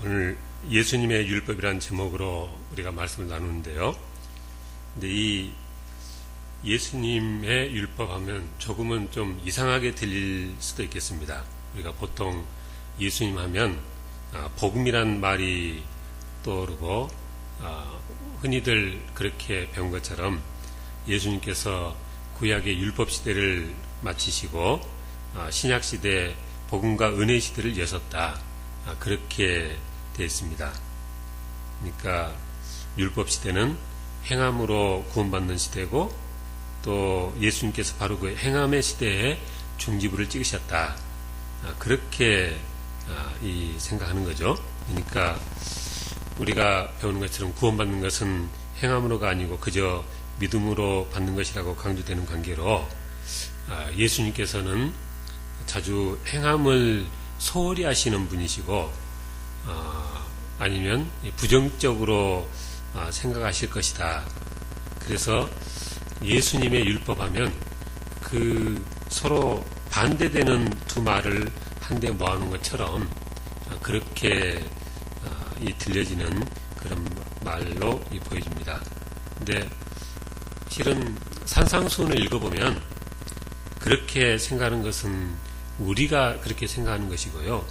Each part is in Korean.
오늘 예수님의 율법이라는 제목으로 우리가 말씀을 나누는데요. 근데 이 예수님의 율법 하면 조금은 좀 이상하게 들릴 수도 있겠습니다. 우리가 보통 예수님 하면 복음이란 말이 떠오르고 흔히들 그렇게 배운 것처럼 예수님께서 구약의 율법 시대를 마치시고 신약 시대 복음과 은혜 시대를 여셨다. 그렇게 되어 있습니다. 그러니까 율법 시대는 행함으로 구원받는 시대고 또 예수님께서 바로 그 행함의 시대에 중지부를 찍으셨다. 그렇게 생각하는 거죠. 그러니까 우리가 배우는 것처럼 구원받는 것은 행함으로가 아니고 그저 믿음으로 받는 것이라고 강조되는 관계로 예수님께서는 자주 행함을 소홀히 하시는 분이시고 아니면 부정적으로 생각하실 것이다. 그래서 예수님의 율법하면 그 서로 반대되는 두 말을 한데 모아놓은 것처럼 그렇게 들려지는 그런 말로 보여집니다. 근데 실은 산상수훈을 읽어보면 그렇게 생각하는 것은 우리가 그렇게 생각하는 것이고요.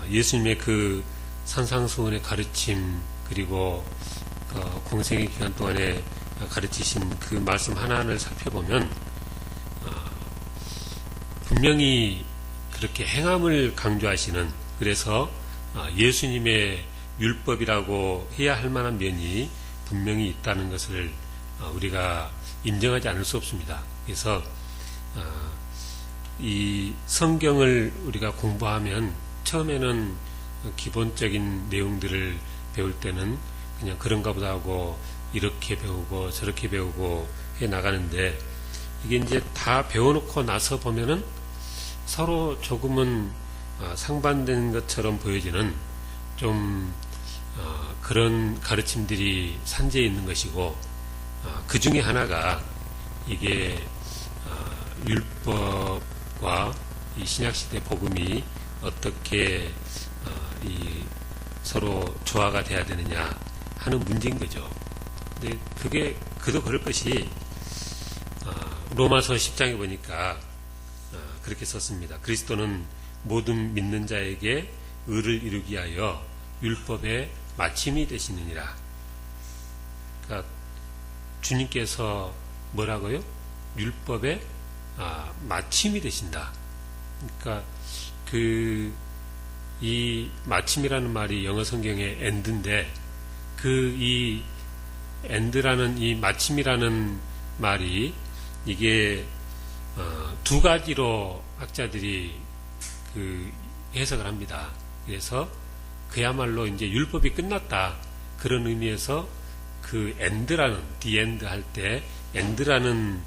예수님의 그 산상수훈의 가르침 그리고 공생의 기간 동안에 가르치신 그 말씀 하나하나를 살펴보면 분명히 그렇게 행함을 강조하시는, 그래서 예수님의 율법이라고 해야 할 만한 면이 분명히 있다는 것을 우리가 인정하지 않을 수 없습니다. 그래서 이 성경을 우리가 공부하면 처음에는 기본적인 내용들을 배울 때는 그냥 그런가 보다 하고 이렇게 배우고 저렇게 배우고 해 나가는데, 이게 이제 다 배워놓고 나서 보면은 서로 조금은 상반된 것처럼 보여지는 좀 그런 가르침들이 산재해 있는 것이고, 그 중에 하나가 이게 율법과 이 신약시대 복음이 어떻게 서로 조화가 돼야 되느냐 하는 문제인 거죠. 근데 그게 그도 그럴 것이 로마서 10장에 보니까 그렇게 썼습니다. 그리스도는 모든 믿는 자에게 의를 이루기 위하여 율법의 마침이 되시느니라. 그러니까 주님께서 뭐라고요? 율법의 마침이 되신다. 그러니까 이 마침이라는 말이 영어 성경의 end인데, 이 end라는 이 마침이라는 말이 이게 두 가지로 학자들이 해석을 합니다. 그래서 그야말로 이제 율법이 끝났다, 그런 의미에서 그 end라는 the end 할 때 end라는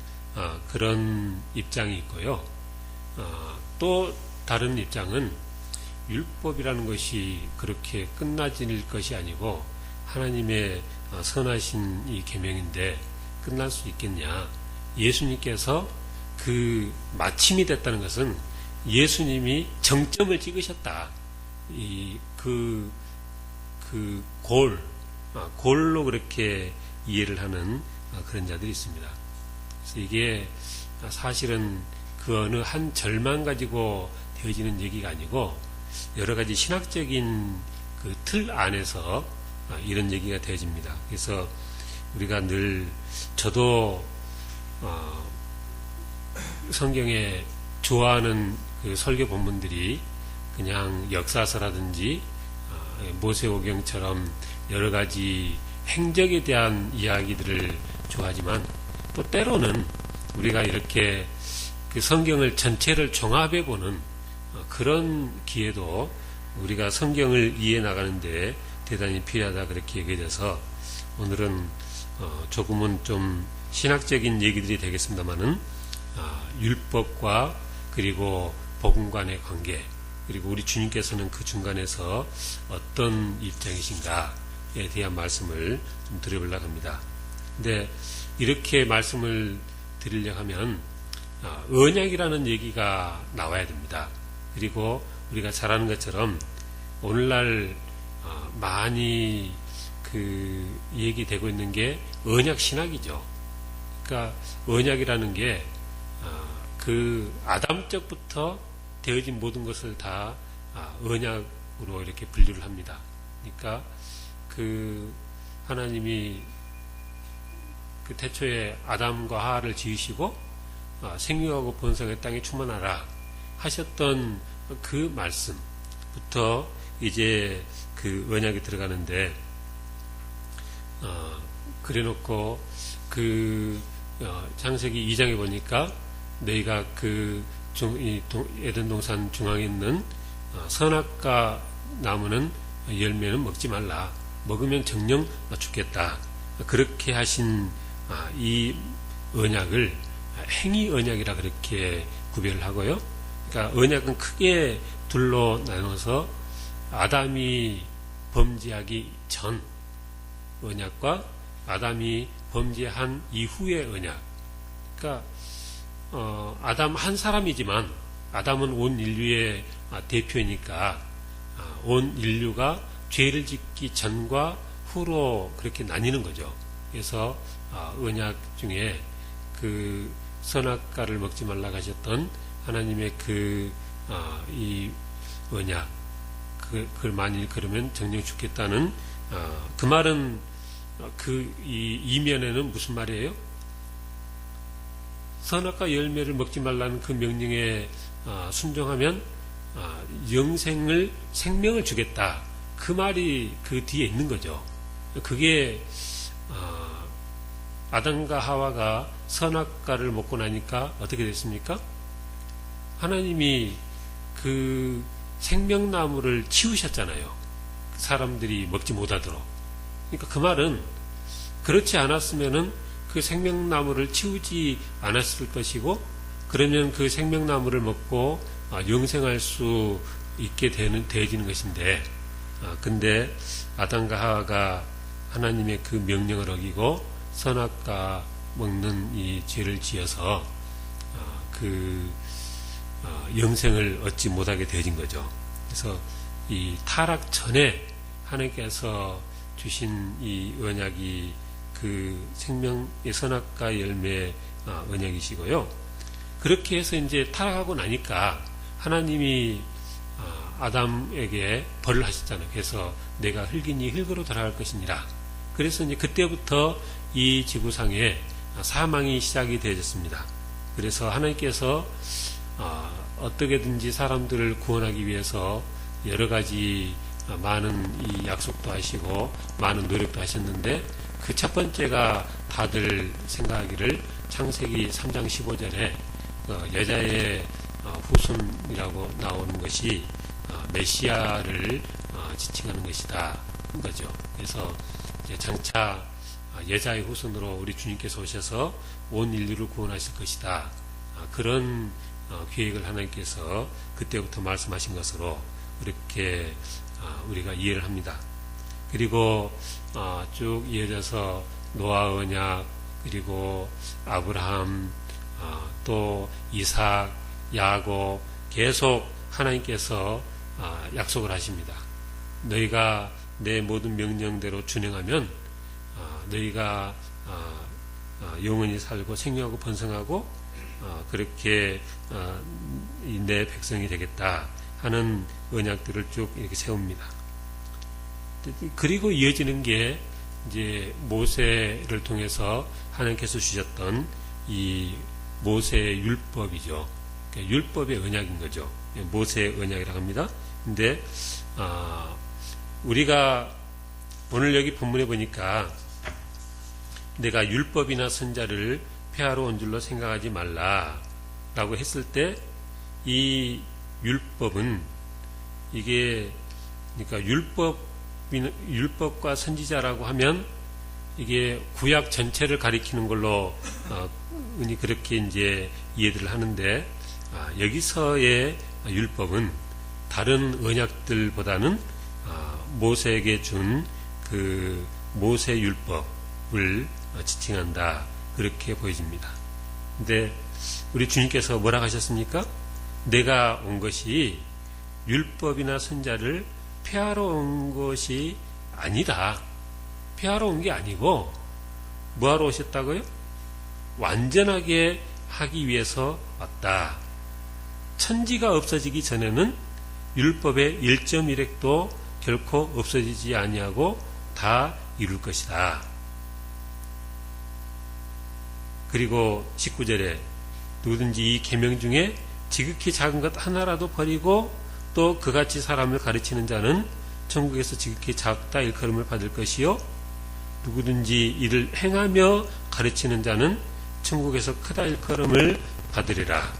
그런 입장이 있고요. 또 다른 입장은 율법이라는 것이 그렇게 끝나질 것이 아니고 하나님의 선하신 이 계명인데 끝날 수 있겠냐. 예수님께서 그 마침이 됐다는 것은 예수님이 정점을 찍으셨다. 골로 그렇게 이해를 하는 그런 자들이 있습니다. 그래서 이게 사실은 그 어느 한 절만 가지고 되어지는 얘기가 아니고 여러 가지 신학적인 그 틀 안에서 이런 얘기가 되어집니다. 그래서 우리가 늘, 저도 성경에 좋아하는 그 설교 본문들이 그냥 역사서라든지 모세오경처럼 여러 가지 행적에 대한 이야기들을 좋아하지만, 또 때로는 우리가 이렇게 그 성경을 전체를 종합해 보는 그런 기회도 우리가 성경을 이해해 나가는데 대단히 필요하다, 그렇게 얘기해서 오늘은 조금은 좀 신학적인 얘기들이 되겠습니다만은 율법과 그리고 복음 간의 관계, 그리고 우리 주님께서는 그 중간에서 어떤 입장이신가에 대한 말씀을 좀 드려보려고 합니다. 근데 이렇게 말씀을 드리려고 하면 언약이라는 얘기가 나와야 됩니다. 그리고 우리가 잘 아는 것처럼 오늘날 많이 얘기되고 있는 게 언약 신학이죠. 그러니까 언약이라는 게 아담 때부터 되어진 모든 것을 다 언약으로 이렇게 분류를 합니다. 그러니까 하나님이 태초에 아담과 하와를 지으시고 생육하고 번성의 땅에 충만하라 하셨던 그 말씀부터 이제 언약이 들어가는데, 그래놓고 창세기 2장에 보니까 너희가 에덴 동산 중앙에 있는 선악과 나무는 열매는 먹지 말라. 먹으면 정령 죽겠다. 그렇게 하신 이 언약을 행위 언약이라 그렇게 구별을 하고요. 그러니까 언약은 크게 둘로 나눠서 아담이 범죄하기 전 언약과 아담이 범죄한 이후의 언약. 그러니까 아담 한 사람이지만 아담은 온 인류의 대표니까 온 인류가 죄를 짓기 전과 후로 그렇게 나뉘는 거죠. 그래서 언약 중에 선악과를 먹지 말라고 하셨던 하나님의 이 언약, 그걸 만일 그러면 정령 죽겠다는 그 말은 이 이면에는 무슨 말이에요? 선악과 열매를 먹지 말라는 그 명령에 순종하면 생명을 주겠다. 그 말이 그 뒤에 있는 거죠. 그게 아담과 하와가 선악과를 먹고 나니까 어떻게 됐습니까? 하나님이 생명나무를 치우셨잖아요. 사람들이 먹지 못하도록. 그러니까 그 말은 그렇지 않았으면은 그 생명나무를 치우지 않았을 것이고, 그러면 그 생명나무를 먹고 영생할 수 있게 되어지는 것인데, 근데 아담과 하와가 하나님의 그 명령을 어기고 선악과 먹는 이 죄를 지어서 영생을 얻지 못하게 되어진 거죠. 그래서 이 타락 전에 하나님께서 주신 이 언약이 생명의 선악과 열매 언약이시고요. 그렇게 해서 이제 타락하고 나니까 하나님이 아담에게 벌을 하셨잖아요. 그래서 내가 흙이니 흙으로 돌아갈 것이니라. 그래서 이제 그때부터 이 지구상에 사망이 시작이 되어졌습니다. 그래서 하나님께서 어떻게든지 사람들을 구원하기 위해서 여러 가지 많은 이 약속도 하시고 많은 노력도 하셨는데, 그 첫 번째가 다들 생각하기를 창세기 3장 15절에 여자의 후손이라고 나오는 것이 메시아를 지칭하는 것이다 한 거죠. 그래서 장차 여자의 후손으로 우리 주님께서 오셔서 온 인류를 구원하실 것이다. 그런 계획을 하나님께서 그때부터 말씀하신 것으로 이렇게 우리가 이해를 합니다. 그리고 쭉 이어져서 노아 언약, 그리고 아브라함, 또 이삭, 야곱, 계속 하나님께서 약속을 하십니다. 너희가 내 모든 명령대로 준행하면 너희가 영원히 살고 생명하고 번성하고 그렇게 내 백성이 되겠다 하는 언약들을 쭉 이렇게 세웁니다. 그리고 이어지는 게 이제 모세를 통해서 하나님께서 주셨던 이 모세의 율법이죠. 그러니까 율법의 언약인 거죠. 모세의 언약이라고 합니다. 근데 우리가 오늘 여기 본문에 보니까 내가 율법이나 선자를 폐하러 온 줄로 생각하지 말라라고 했을 때, 이 율법은 이게 그러니까 율법과 선지자라고 하면 이게 구약 전체를 가리키는 걸로 그렇게 이제 이해를 하는데, 여기서의 율법은 다른 언약들보다는 모세에게 준 모세 율법을 지칭한다, 그렇게 보여집니다. 근데 우리 주님께서 뭐라고 하셨습니까? 내가 온 것이 율법이나 선자를 폐하러 온 것이 아니다. 폐하러 온 게 아니고 뭐하러 오셨다고요? 완전하게 하기 위해서 왔다. 천지가 없어지기 전에는 율법의 1.1획도 결코 없어지지 아니하고 다 이룰 것이다. 그리고 19절에 누구든지 이 계명 중에 지극히 작은 것 하나라도 버리고 또 그같이 사람을 가르치는 자는 천국에서 지극히 작다 일컬음을 받을 것이요 누구든지 이를 행하며 가르치는 자는 천국에서 크다 일컬음을 받으리라.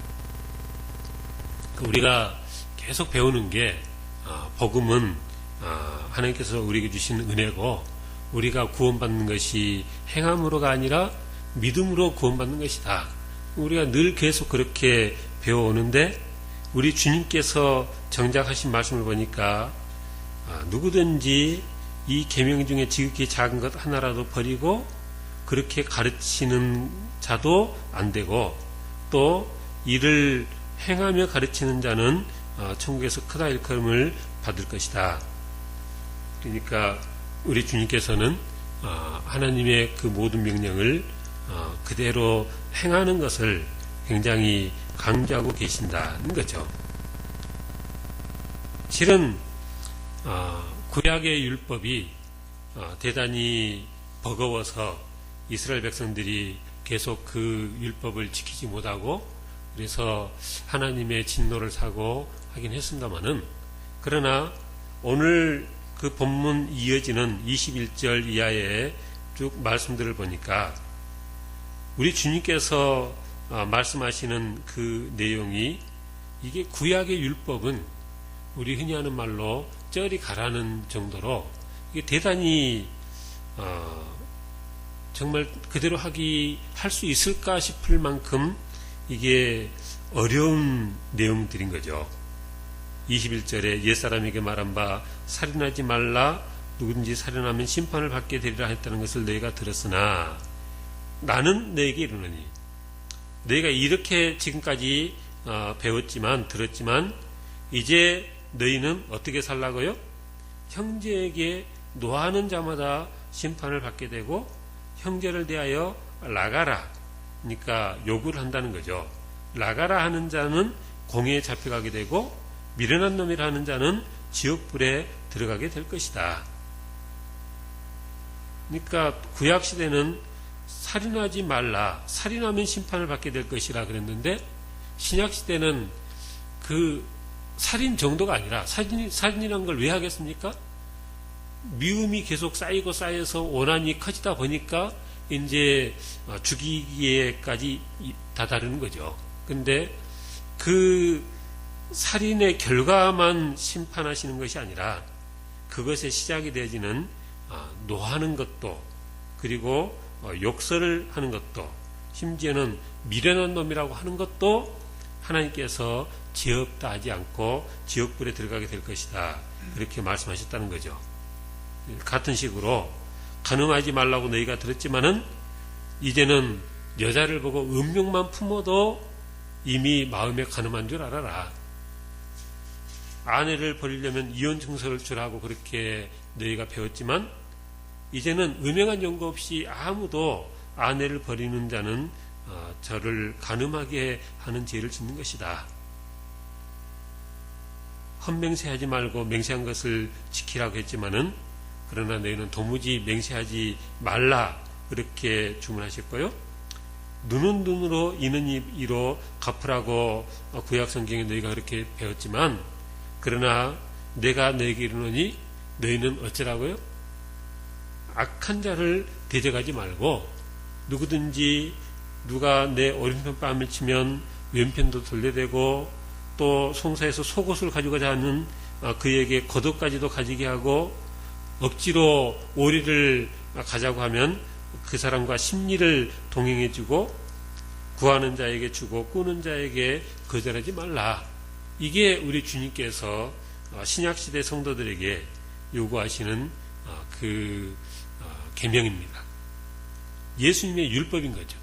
우리가 계속 배우는 게 복음은 하나님께서 우리에게 주신 은혜고 우리가 구원받는 것이 행함으로가 아니라 믿음으로 구원받는 것이다. 우리가 늘 계속 그렇게 배워오는데 우리 주님께서 정작 하신 말씀을 보니까 누구든지 이 계명 중에 지극히 작은 것 하나라도 버리고 그렇게 가르치는 자도 안 되고 또 이를 행하며 가르치는 자는 천국에서 크다 일컬음을 받을 것이다. 그러니까 우리 주님께서는 하나님의 그 모든 명령을 그대로 행하는 것을 굉장히 강조하고 계신다는 거죠. 실은 구약의 율법이 대단히 버거워서 이스라엘 백성들이 계속 그 율법을 지키지 못하고 그래서 하나님의 진노를 사고 하긴 했습니다마는 그러나 오늘 그 본문 이어지는 21절 이하의 쭉 말씀들을 보니까 우리 주님께서 말씀하시는 그 내용이 이게 구약의 율법은 우리 흔히 하는 말로 쩌리 가라는 정도로 이게 대단히 정말 그대로 할 수 있을까 싶을 만큼 이게 어려운 내용들인 거죠. 21절에 옛사람에게 말한 바 살인하지 말라 누구든지 살인하면 심판을 받게 되리라 했다는 것을 너희가 들었으나 나는 너희에게 이르노니 너희가 이렇게 지금까지 들었지만 이제 너희는 어떻게 살라고요? 형제에게 노하는 자마다 심판을 받게 되고 형제를 대하여 나가라 그러니까 요구를 한다는 거죠. 나가라 하는 자는 공회에 잡혀가게 되고 미련한 놈이라 하는 자는 지옥불에 들어가게 될 것이다. 그러니까 구약시대는 살인하지 말라 살인하면 심판을 받게 될 것이라 그랬는데 신약시대는 그 살인 정도가 아니라 살인이란 걸 왜 하겠습니까? 미움이 계속 쌓이고 쌓여서 원한이 커지다 보니까 이제 죽이기에까지 다다르는 거죠. 근데 그 살인의 결과만 심판하시는 것이 아니라 그것의 시작이 되어지는 노하는 것도 그리고 욕설을 하는 것도 심지어는 미련한 놈이라고 하는 것도 하나님께서 죄 없다 하지 않고 지옥불에 들어가게 될 것이다. 그렇게 말씀하셨다는 거죠. 같은 식으로 간음하지 말라고 너희가 들었지만은 이제는 여자를 보고 음욕만 품어도 이미 마음에 간음한 줄 알아라. 아내를 버리려면 이혼 증서를 주라고 그렇게 너희가 배웠지만 이제는 음행한 연고 없이 아무도 아내를 버리는 자는 저를 간음하게 하는 죄를 짓는 것이다. 헛맹세하지 말고 맹세한 것을 지키라고 했지만은 그러나 너희는 도무지 맹세하지 말라 그렇게 주문하셨고요. 눈은 눈으로 이는 이로 갚으라고 구약 성경에 너희가 그렇게 배웠지만 그러나 내가 너희에게 이르노니 너희는 어쩌라고요? 악한 자를 대적하지 말고 누구든지 누가 내 오른편 뺨을 치면 왼편도 돌려대고 또 송사에서 속옷을 가져가자 하는 그에게 겉옷까지도 가지게 하고 억지로 오리를 가자고 하면 그 사람과 심리를 동행해주고 구하는 자에게 주고 꾸는 자에게 거절하지 말라. 이게 우리 주님께서 신약시대 성도들에게 요구하시는 그 계명입니다. 예수님의 율법인 거죠.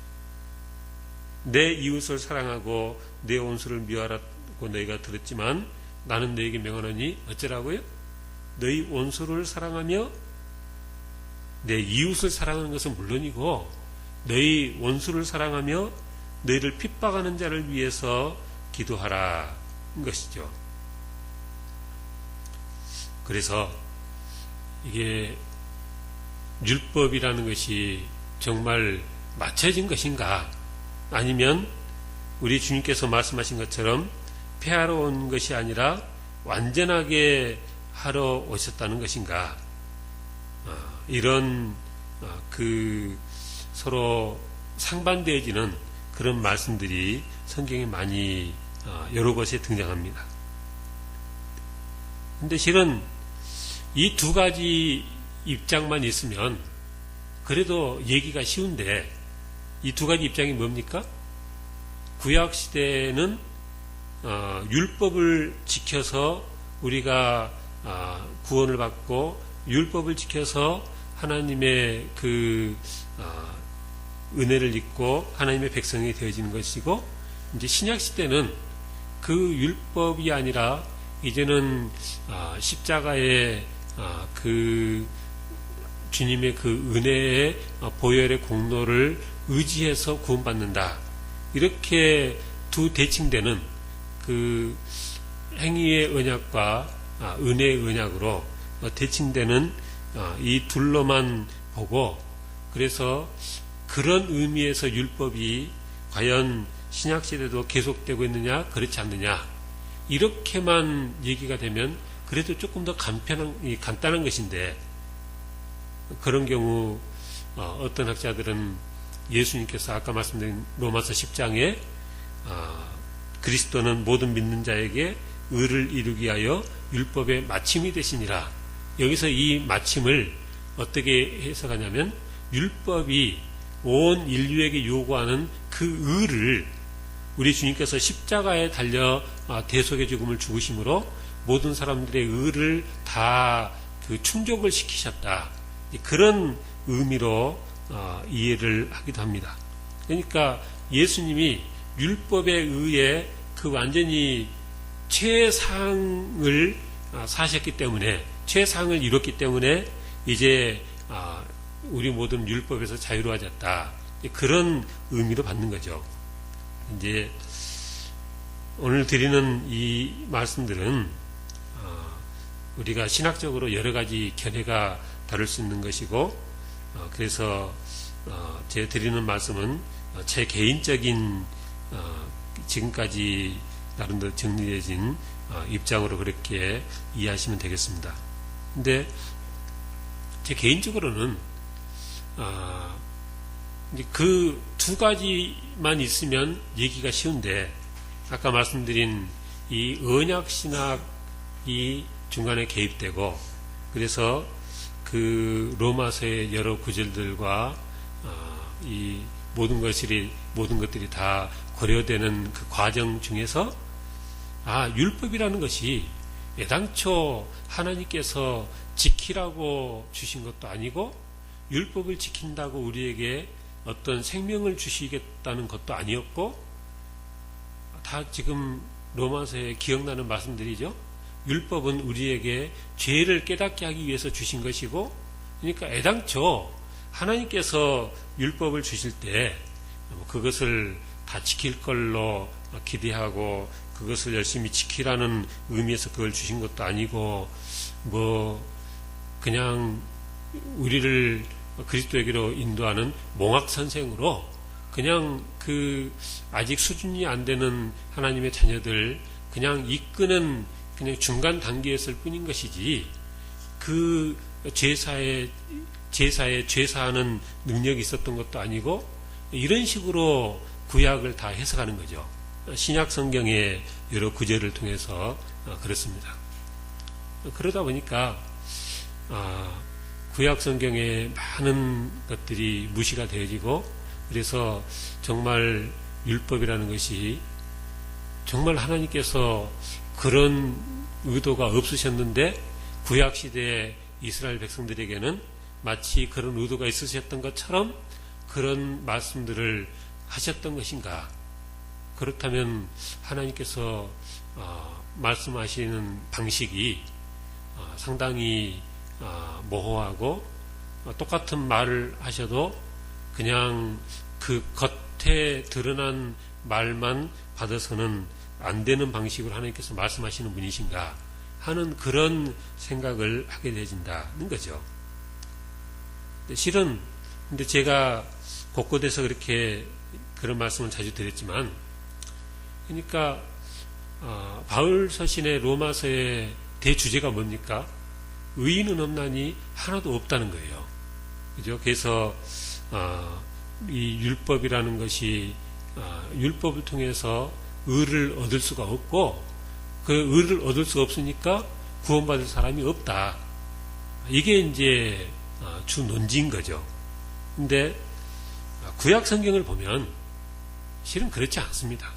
내 이웃을 사랑하고 내 원수를 미워하라고 너희가 들었지만 나는 너희에게 명하노니 어쩌라고요? 너희 원수를 사랑하며 내 이웃을 사랑하는 것은 물론이고 너희 원수를 사랑하며 너희를 핍박하는 자를 위해서 기도하라 것이죠. 그래서 이게 율법이라는 것이 정말 맞춰진 것인가, 아니면 우리 주님께서 말씀하신 것처럼 폐하러 온 것이 아니라 완전하게 하러 오셨다는 것인가, 이런 서로 상반되어지는 그런 말씀들이 성경에 많이 여러 곳에 등장합니다. 근데 실은 이 두 가지 입장만 있으면 그래도 얘기가 쉬운데, 이 두 가지 입장이 뭡니까? 구약 시대에는 율법을 지켜서 우리가 구원을 받고 율법을 지켜서 하나님의 은혜를 입고 하나님의 백성이 되어지는 것이고, 이제 신약 시대는 그 율법이 아니라 이제는 십자가의 주님의 그 은혜의 보혈의 공로를 의지해서 구원받는다. 이렇게 두 대칭되는 그 행위의 언약과 은혜의 언약으로 대칭되는 이 둘로만 보고, 그래서 그런 의미에서 율법이 과연 신약시대도 계속되고 있느냐 그렇지 않느냐, 이렇게만 얘기가 되면 그래도 조금 더 간단한 것인데, 그런 경우 어떤 학자들은 예수님께서 아까 말씀드린 로마서 10장에 그리스도는 모든 믿는 자에게 의를 이루기 위하여 율법의 마침이 되시니라, 여기서 이 마침을 어떻게 해석하냐면, 율법이 온 인류에게 요구하는 그 의를 우리 주님께서 십자가에 달려 대속의 죽음을 죽으심으로 모든 사람들의 의를 다 충족을 시키셨다, 그런 의미로 이해를 하기도 합니다. 그러니까 예수님이 율법에 의해 그 완전히 최상을 사셨기 때문에, 최상을 이뤘기 때문에 이제 우리 모든 율법에서 자유로워졌다, 그런 의미로 받는 거죠. 이제 오늘 드리는 이 말씀들은 우리가 신학적으로 여러 가지 견해가 다를 수 있는 것이고, 그래서 제가 드리는 말씀은 제 개인적인 지금까지 나름대로 정리되어진 입장으로 그렇게 이해하시면 되겠습니다. 근데 제 개인적으로는 그 두 가지만 있으면 얘기가 쉬운데, 아까 말씀드린 이 언약신학이 중간에 개입되고, 그래서 그 로마서의 여러 구절들과 이 모든 것들이 다 고려되는 그 과정 중에서 율법이라는 것이 애당초 하나님께서 지키라고 주신 것도 아니고, 율법을 지킨다고 우리에게 어떤 생명을 주시겠다는 것도 아니었고, 다 지금 로마서에 기억나는 말씀들이죠. 율법은 우리에게 죄를 깨닫게 하기 위해서 주신 것이고, 그러니까 애당초 하나님께서 율법을 주실 때 그것을 다 지킬 걸로 기대하고 그것을 열심히 지키라는 의미에서 그걸 주신 것도 아니고, 그냥 우리를 그리스도에게로 인도하는 몽학선생으로 그냥 아직 수준이 안 되는 하나님의 자녀들 그냥 이끄는 그냥 중간 단계였을 뿐인 것이지, 그 제사에 죄사하는 능력이 있었던 것도 아니고, 이런 식으로 구약을 다 해석하는 거죠. 신약 성경의 여러 구절을 통해서 그렇습니다. 그러다 보니까 구약 성경의 많은 것들이 무시가 되어지고, 그래서 정말 율법이라는 것이 정말 하나님께서 그런 의도가 없으셨는데 구약 시대의 이스라엘 백성들에게는 마치 그런 의도가 있으셨던 것처럼 그런 말씀들을 하셨던 것인가? 그렇다면 하나님께서 말씀하시는 방식이 상당히 모호하고 똑같은 말을 하셔도 그냥 그 겉에 드러난 말만 받아서는 안 되는 방식으로 하나님께서 말씀하시는 분이신가 하는 그런 생각을 하게 되어진다는 거죠. 실은 근데 제가 곳곳에서 그렇게 그런 말씀을 자주 드렸지만, 그러니까 바울 서신의 로마서의 대주제가 뭡니까? 의인은 없나니 하나도 없다는 거예요. 그죠? 그래서 이 율법이라는 것이 율법을 통해서 의를 얻을 수가 없고, 그 의를 얻을 수가 없으니까 구원받을 사람이 없다. 이게 이제 주 논지인 거죠. 근데 구약 성경을 보면 실은 그렇지 않습니다.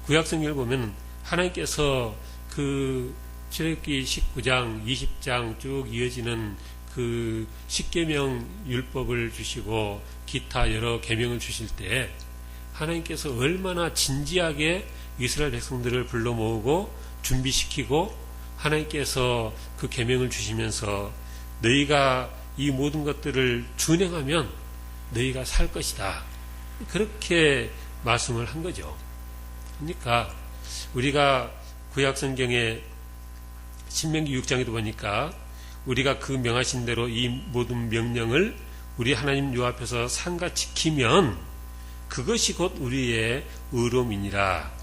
구약 성경을 보면 하나님께서 그 출애굽기 19장, 20장 쭉 이어지는 그 십계명 율법을 주시고 기타 여러 계명을 주실 때 하나님께서 얼마나 진지하게 이스라엘 백성들을 불러 모으고 준비시키고 하나님께서 그 계명을 주시면서 너희가 이 모든 것들을 준행하면 너희가 살 것이다. 그렇게 말씀을 한 거죠. 그러니까 우리가 구약 성경의 신명기 6장에도 보니까 우리가 그 명하신 대로 이 모든 명령을 우리 하나님 요 앞에서 삼가 지키면 그것이 곧 우리의 의로움이니라.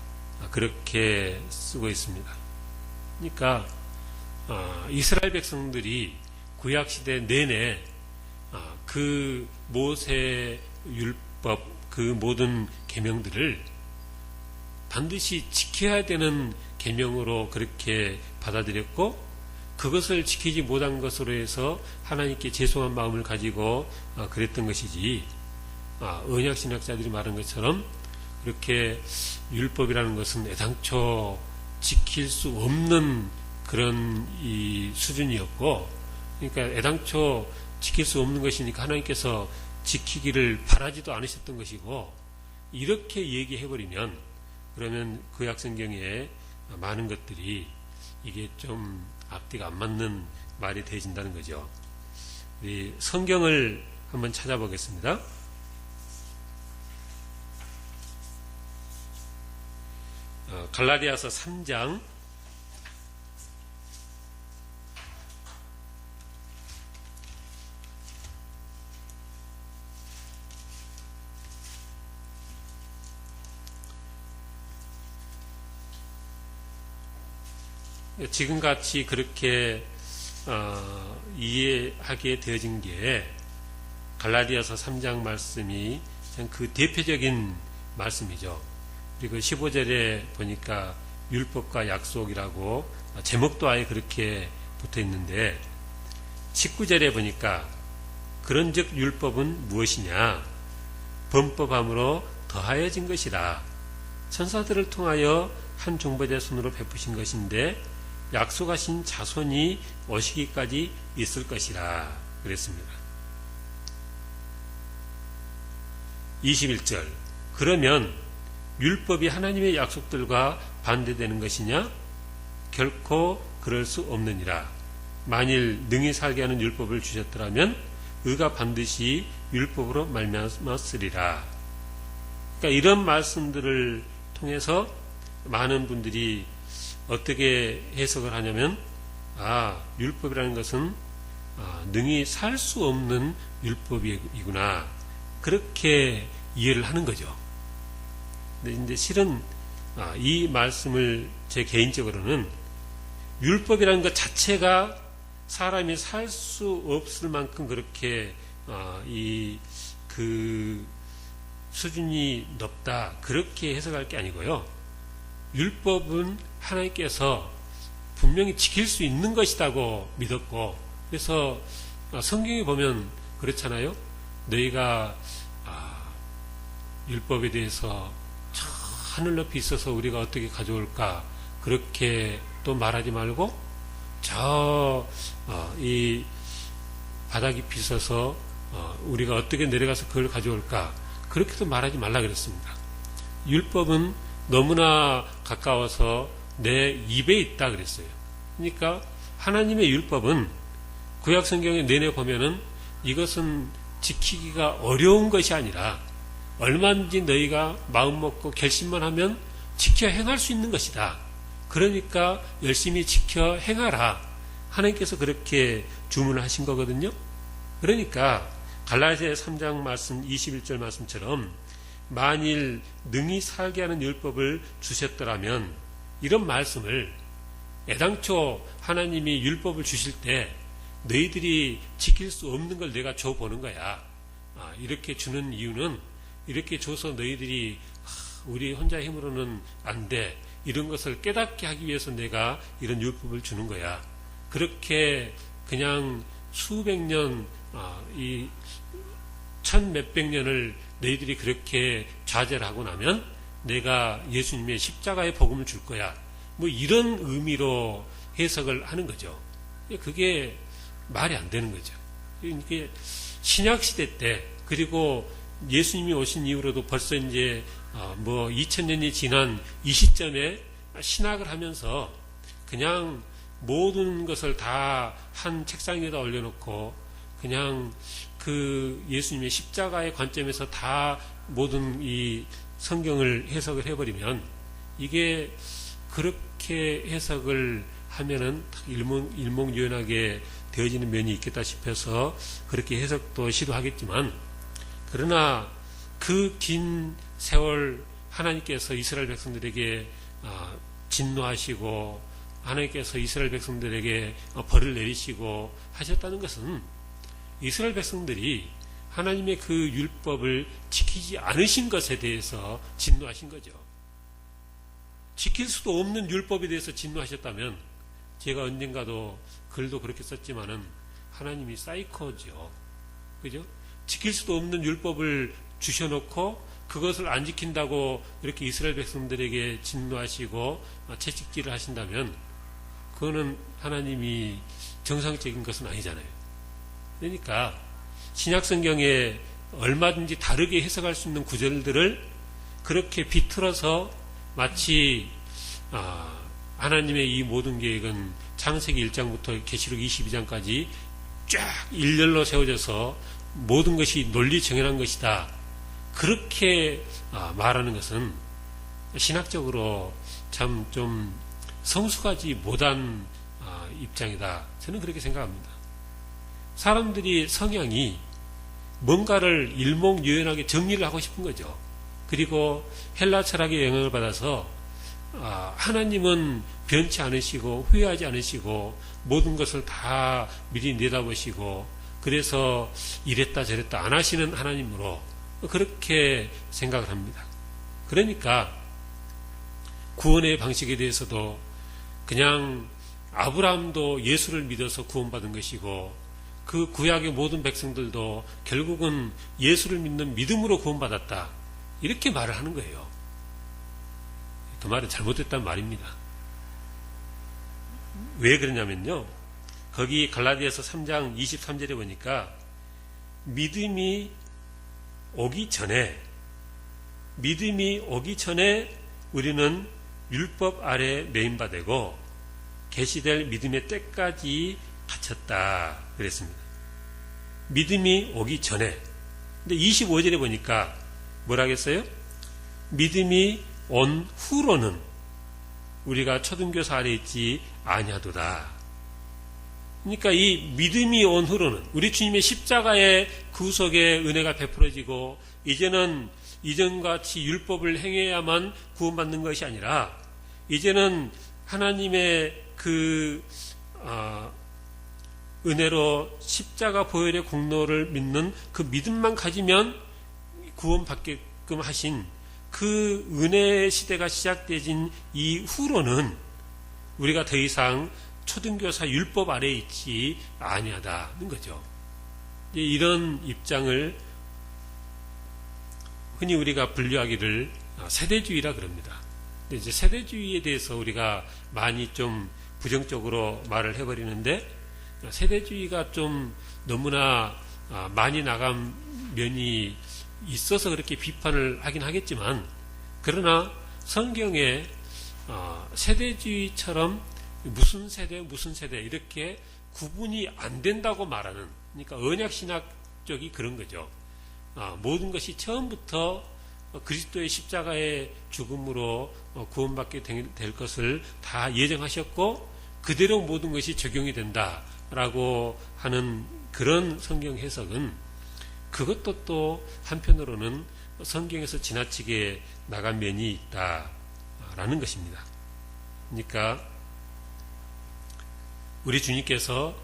그렇게 쓰고 있습니다. 그러니까 이스라엘 백성들이 구약시대 내내 그 모세 율법 그 모든 계명들을 반드시 지켜야 되는 계명으로 그렇게 받아들였고, 그것을 지키지 못한 것으로 해서 하나님께 죄송한 마음을 가지고 그랬던 것이지, 언약신학자들이 말한 것처럼 그렇게 율법이라는 것은 애당초 지킬 수 없는 그런 이 수준이었고, 그러니까 애당초 지킬 수 없는 것이니까 하나님께서 지키기를 바라지도 않으셨던 것이고, 이렇게 얘기해버리면 그러면 구약 성경에 많은 것들이 이게 좀 앞뒤가 안 맞는 말이 되어진다는 거죠. 우리 성경을 한번 찾아보겠습니다. 갈라디아서 3장 3 지금같이 그렇게 이해하게 되어진 게 갈라디아서 3장 말씀이 그 대표적인 말씀이죠. 그리고 15절에 보니까 율법과 약속이라고 제목도 아예 그렇게 붙어 있는데, 19절에 보니까 그런즉 율법은 무엇이냐? 범법함으로 더하여진 것이라. 천사들을 통하여 한 종보자 손으로 베푸신 것인데 약속하신 자손이 오시기까지 있을 것이라 그랬습니다. 21절 그러면 율법이 하나님의 약속들과 반대되는 것이냐? 결코 그럴 수 없느니라. 만일 능히 살게 하는 율법을 주셨더라면 의가 반드시 율법으로 말미암았으리라. 그러니까 이런 말씀들을 통해서 많은 분들이 어떻게 해석을 하냐면, 율법이라는 것은 능히 살 수 없는 율법이구나, 그렇게 이해를 하는 거죠. 근데 실은 이 말씀을 제 개인적으로는 율법이라는 것 자체가 사람이 살 수 없을 만큼 그렇게 그 수준이 높다, 그렇게 해석할 게 아니고요. 율법은 하나님께서 분명히 지킬 수 있는 것이라고 믿었고, 그래서 성경에 보면 그렇잖아요. 너희가 율법에 대해서 저 하늘 높이 있어서 우리가 어떻게 가져올까, 그렇게 또 말하지 말고 이 바다 깊이 있어서 우리가 어떻게 내려가서 그걸 가져올까, 그렇게도 말하지 말라 그랬습니다. 율법은 너무나 가까워서 내 입에 있다 그랬어요. 그러니까 하나님의 율법은 구약 성경에 내내 보면은 이것은 지키기가 어려운 것이 아니라 얼마든지 너희가 마음 먹고 결심만 하면 지켜 행할 수 있는 것이다. 그러니까 열심히 지켜 행하라. 하나님께서 그렇게 주문을 하신 거거든요. 그러니까 갈라디아 3장 말씀 21절 말씀처럼 만일 능히 살게 하는 율법을 주셨더라면, 이런 말씀을 애당초 하나님이 율법을 주실 때 너희들이 지킬 수 없는 걸 내가 줘보는 거야. 이렇게 주는 이유는 이렇게 줘서 너희들이 우리 혼자 힘으로는 안 돼, 이런 것을 깨닫게 하기 위해서 내가 이런 율법을 주는 거야. 그렇게 그냥 수백 년, 이 천 몇백 년을 너희들이 그렇게 좌절을 하고 나면 내가 예수님의 십자가의 복음을 줄 거야. 뭐 이런 의미로 해석을 하는 거죠. 그게 말이 안 되는 거죠. 이게 신약시대 때, 그리고 예수님이 오신 이후로도 벌써 이제 2000년이 지난 이 시점에 신학을 하면서 그냥 모든 것을 다 한 책상 위에다 올려놓고 그냥 그 예수님의 십자가의 관점에서 다 모든 이 성경을 해석을 해버리면, 이게 그렇게 해석을 하면은 일목요연하게 되어지는 면이 있겠다 싶어서 그렇게 해석도 시도하겠지만, 그러나 그 긴 세월 하나님께서 이스라엘 백성들에게 진노하시고 하나님께서 이스라엘 백성들에게 벌을 내리시고 하셨다는 것은 이스라엘 백성들이 하나님의 그 율법을 지키지 않으신 것에 대해서 진노하신 거죠. 지킬 수도 없는 율법에 대해서 진노하셨다면, 제가 언젠가도 글도 그렇게 썼지만은 하나님이 사이코죠. 그죠? 지킬 수도 없는 율법을 주셔놓고 그것을 안 지킨다고 이렇게 이스라엘 백성들에게 진노하시고 채찍질을 하신다면, 그거는 하나님이 정상적인 것은 아니잖아요. 그러니까 신약성경에 얼마든지 다르게 해석할 수 있는 구절들을 그렇게 비틀어서 마치 하나님의 이 모든 계획은 창세기 1장부터 계시록 22장까지 쫙 일렬로 세워져서 모든 것이 논리 정연한 것이다, 그렇게 말하는 것은 신학적으로 참 좀 성숙하지 못한 입장이다. 저는 그렇게 생각합니다. 사람들이 성향이 뭔가를 일목요연하게 정리를 하고 싶은 거죠. 그리고 헬라 철학의 영향을 받아서 하나님은 변치 않으시고 후회하지 않으시고 모든 것을 다 미리 내다보시고, 그래서 이랬다 저랬다 안 하시는 하나님으로 그렇게 생각을 합니다. 그러니까 구원의 방식에 대해서도 그냥 아브라함도 예수를 믿어서 구원받은 것이고, 그 구약의 모든 백성들도 결국은 예수를 믿는 믿음으로 구원받았다, 이렇게 말을 하는 거예요. 그 말은 잘못됐단 말입니다. 왜 그러냐면요, 거기 갈라디아서 3장 23절에 보니까 믿음이 오기 전에 우리는 율법 아래 매인바 되고 계시될 믿음의 때까지 갇혔다 그랬습니다. 믿음이 오기 전에. 근데 25절에 보니까 뭐라겠어요? 믿음이 온 후로는 우리가 초등교사 아래 있지 아니하도다. 그러니까 이 믿음이 온 후로는 우리 주님의 십자가의 구속의 은혜가 베풀어지고, 이제는 이전같이 율법을 행해야만 구원받는 것이 아니라 이제는 하나님의 그 은혜로 십자가 보혈의 공로를 믿는 그 믿음만 가지면 구원받게끔 하신 그 은혜의 시대가 시작되진 이후로는 우리가 더 이상 초등교사 율법 아래에 있지 아니하다는 거죠. 이런 입장을 흔히 우리가 분류하기를 세대주의라 그럽니다. 근데 이제 세대주의에 대해서 우리가 많이 좀 부정적으로 말을 해버리는데, 세대주의가 좀 너무나 많이 나간 면이 있어서 그렇게 비판을 하긴 하겠지만, 그러나 성경에 세대주의처럼 무슨 세대 이렇게 구분이 안 된다고 말하는 그러니까 언약 신학 쪽이 그런 거죠. 모든 것이 처음부터 그리스도의 십자가의 죽음으로 구원받게 될 것을 다 예정하셨고 그대로 모든 것이 적용이 된다라고 하는 그런 성경 해석은 그것도 또 한편으로는 성경에서 지나치게 나간 면이 있다라는 것입니다. 그러니까 우리 주님께서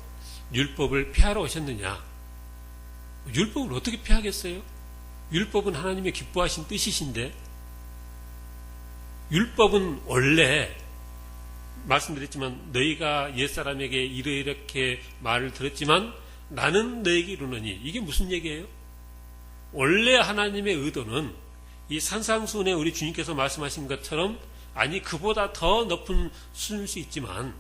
율법을 피하러 오셨느냐? 율법을 어떻게 피하겠어요? 율법은 하나님의 기뻐하신 뜻이신데, 율법은 원래 말씀드렸지만 너희가 옛사람에게 이렇게 말을 들었지만 나는 너에게 이르노니, 이게 무슨 얘기예요? 원래 하나님의 의도는 이 산상수훈에 우리 주님께서 말씀하신 것처럼, 아니 그보다 더 높은 수준일 수 있지만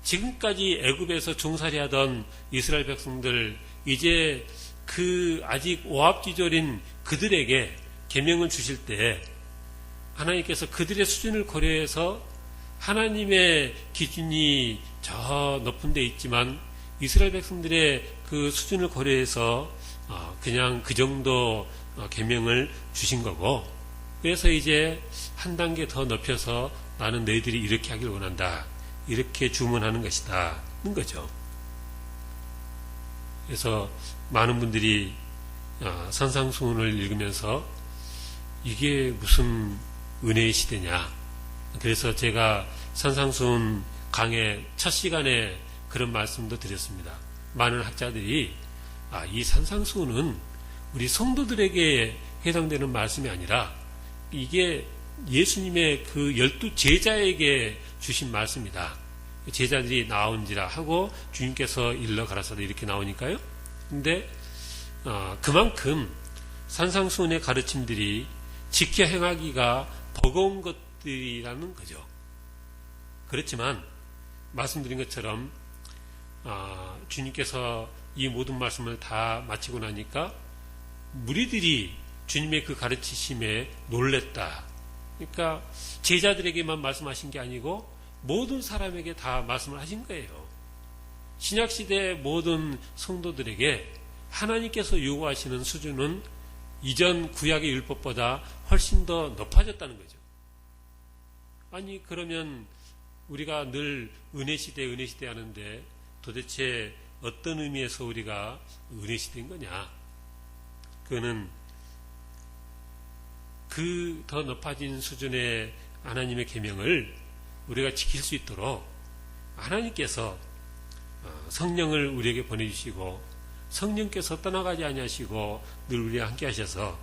지금까지 애굽에서 종살이하던 이스라엘 백성들, 이제 그 아직 오합지졸인 그들에게 계명을 주실 때 하나님께서 그들의 수준을 고려해서 하나님의 기준이 저 높은 데 있지만 이스라엘 백성들의 그 수준을 고려해서 그냥 그 정도 계명을 주신 거고, 그래서 이제 한 단계 더 높여서 나는 너희들이 이렇게 하길 원한다, 이렇게 주문하는 것이다 는 거죠. 그래서 많은 분들이 산상수훈을 읽으면서 이게 무슨 은혜의 시대냐, 그래서 제가 산상수훈 강의 첫 시간에 그런 말씀도 드렸습니다. 많은 학자들이 이 산상수훈은 우리 성도들에게 해당되는 말씀이 아니라 이게 예수님의 그 12 제자에게 주신 말씀이다. 제자들이 나온지라 하고 주님께서 일러 가라사대 이렇게 나오니까요. 근데 그만큼 산상수훈의 가르침들이 지켜 행하기가 버거운 것들이라는 거죠. 그렇지만 말씀드린 것처럼 주님께서 이 모든 말씀을 다 마치고 나니까 무리들이 주님의 그 가르치심에 놀랬다. 그러니까 제자들에게만 말씀하신 게 아니고 모든 사람에게 다 말씀을 하신 거예요. 신약시대 모든 성도들에게 하나님께서 요구하시는 수준은 이전 구약의 율법보다 훨씬 더 높아졌다는 거죠. 아니 그러면 우리가 늘 은혜시대 하는데 도대체 어떤 의미에서 우리가 은혜시대인 거냐? 그거는 그 더 높아진 수준의 하나님의 계명을 우리가 지킬 수 있도록 하나님께서 성령을 우리에게 보내주시고 성령께서 떠나가지 아니하시고 늘 우리와 함께 하셔서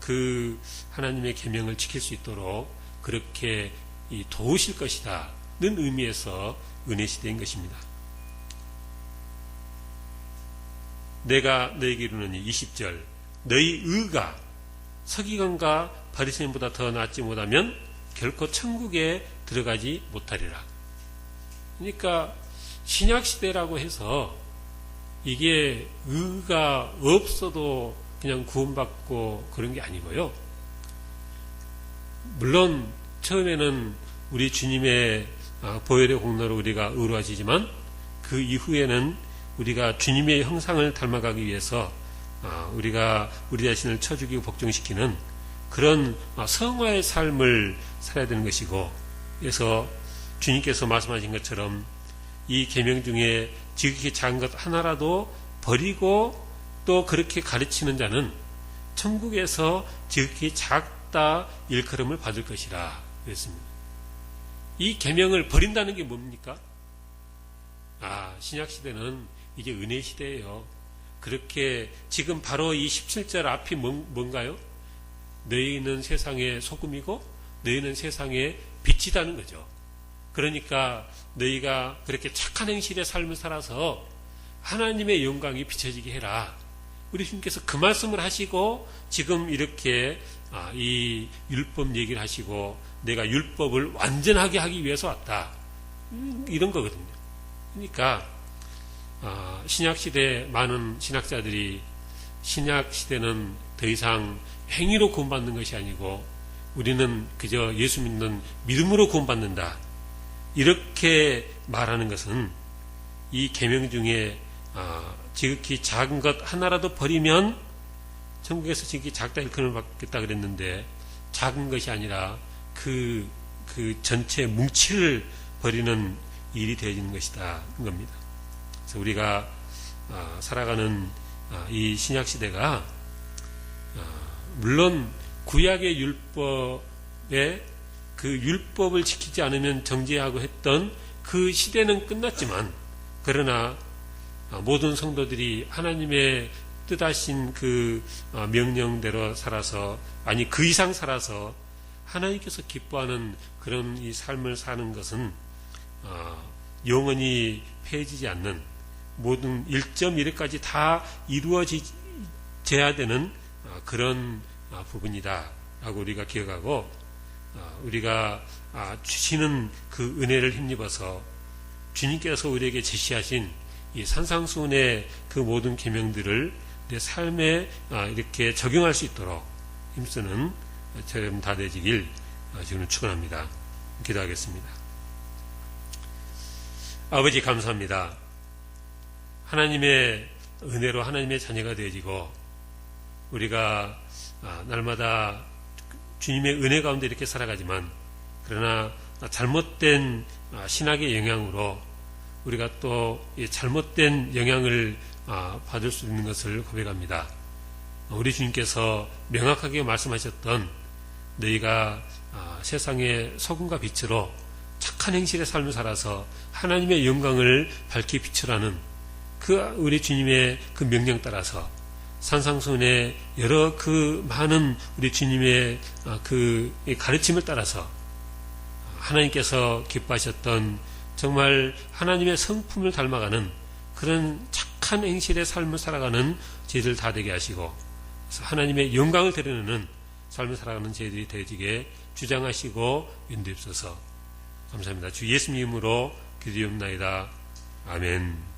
그 하나님의 계명을 지킬 수 있도록 그렇게 도우실 것이다 는 의미에서 은혜시대인 것입니다. 내가 너에게 이르노니 20절 너희 의가 서기관과 바리새인보다 더 낫지 못하면 결코 천국에 들어가지 못하리라. 그러니까 신약시대라고 해서 이게 의가 없어도 그냥 구원받고 그런 게 아니고요. 물론 처음에는 우리 주님의 보혈의 공로로 우리가 의로워지지만 그 이후에는 우리가 주님의 형상을 닮아가기 위해서 우리가 우리 자신을 쳐 죽이고 복종시키는 그런 성화의 삶을 살아야 되는 것이고, 그래서 주님께서 말씀하신 것처럼 이 계명 중에 지극히 작은 것 하나라도 버리고 또 그렇게 가르치는 자는 천국에서 지극히 작다 일컬음을 받을 것이라 그랬습니다. 이 계명을 버린다는 게 뭡니까? 신약시대는 이제 은혜 시대예요. 그렇게 지금 바로 이 17절 앞이 뭔가요? 너희는 세상의 소금이고 너희는 세상의 빛이라는 거죠. 그러니까 너희가 그렇게 착한 행실의 삶을 살아서 하나님의 영광이 비춰지게 해라. 우리 주님께서 그 말씀을 하시고 지금 이렇게 이 율법 얘기를 하시고 내가 율법을 완전하게 하기 위해서 왔다. 이런 거거든요. 그러니까 신약시대 많은 신학자들이 신약시대는 더 이상 행위로 구원받는 것이 아니고 우리는 그저 예수 믿는 믿음으로 구원받는다. 이렇게 말하는 것은 이 계명 중에 지극히 작은 것 하나라도 버리면 천국에서 지극히 작다 일컬음을 받겠다 그랬는데 작은 것이 아니라 그 전체 뭉치를 버리는 일이 되어지는 것이다 겁니다. 그래서 우리가 살아가는 이 신약 시대가 물론 구약의 율법에 그 율법을 지키지 않으면 정죄하고 했던 그 시대는 끝났지만 그러나 모든 성도들이 하나님의 뜻하신 그 명령대로 살아서 아니 그 이상 살아서 하나님께서 기뻐하는 그런 이 삶을 사는 것은 영원히 폐해지지 않는 모든 1.1까지 다 이루어져야 되는 그런 부분이다 라고 우리가 기억하고 우리가 주시는 그 은혜를 힘입어서 주님께서 우리에게 제시하신 이 산상수훈의 그 모든 계명들을 내 삶에 이렇게 적용할 수 있도록 힘쓰는 저여러분 다 되시길 지금 축원합니다. 기도하겠습니다. 아버지 감사합니다. 하나님의 은혜로 하나님의 자녀가 되어지고 우리가 날마다 주님의 은혜 가운데 이렇게 살아가지만 그러나 잘못된 신학의 영향으로 우리가 또 잘못된 영향을 받을 수 있는 것을 고백합니다. 우리 주님께서 명확하게 말씀하셨던 너희가 세상의 소금과 빛으로 착한 행실의 삶을 살아서 하나님의 영광을 밝히 비추라는 그 우리 주님의 그 명령 따라서 산상수훈의 여러 그 많은 우리 주님의 그 가르침을 따라서 하나님께서 기뻐하셨던 정말 하나님의 성품을 닮아가는 그런 착한 행실의 삶을 살아가는 저희들 다 되게 하시고 하나님의 영광을 드러내는 삶을 살아가는 저희들이 되어지게 주장하시고 인도하옵소서. 감사합니다. 주 예수님으로 기도하옵나이다. 아멘.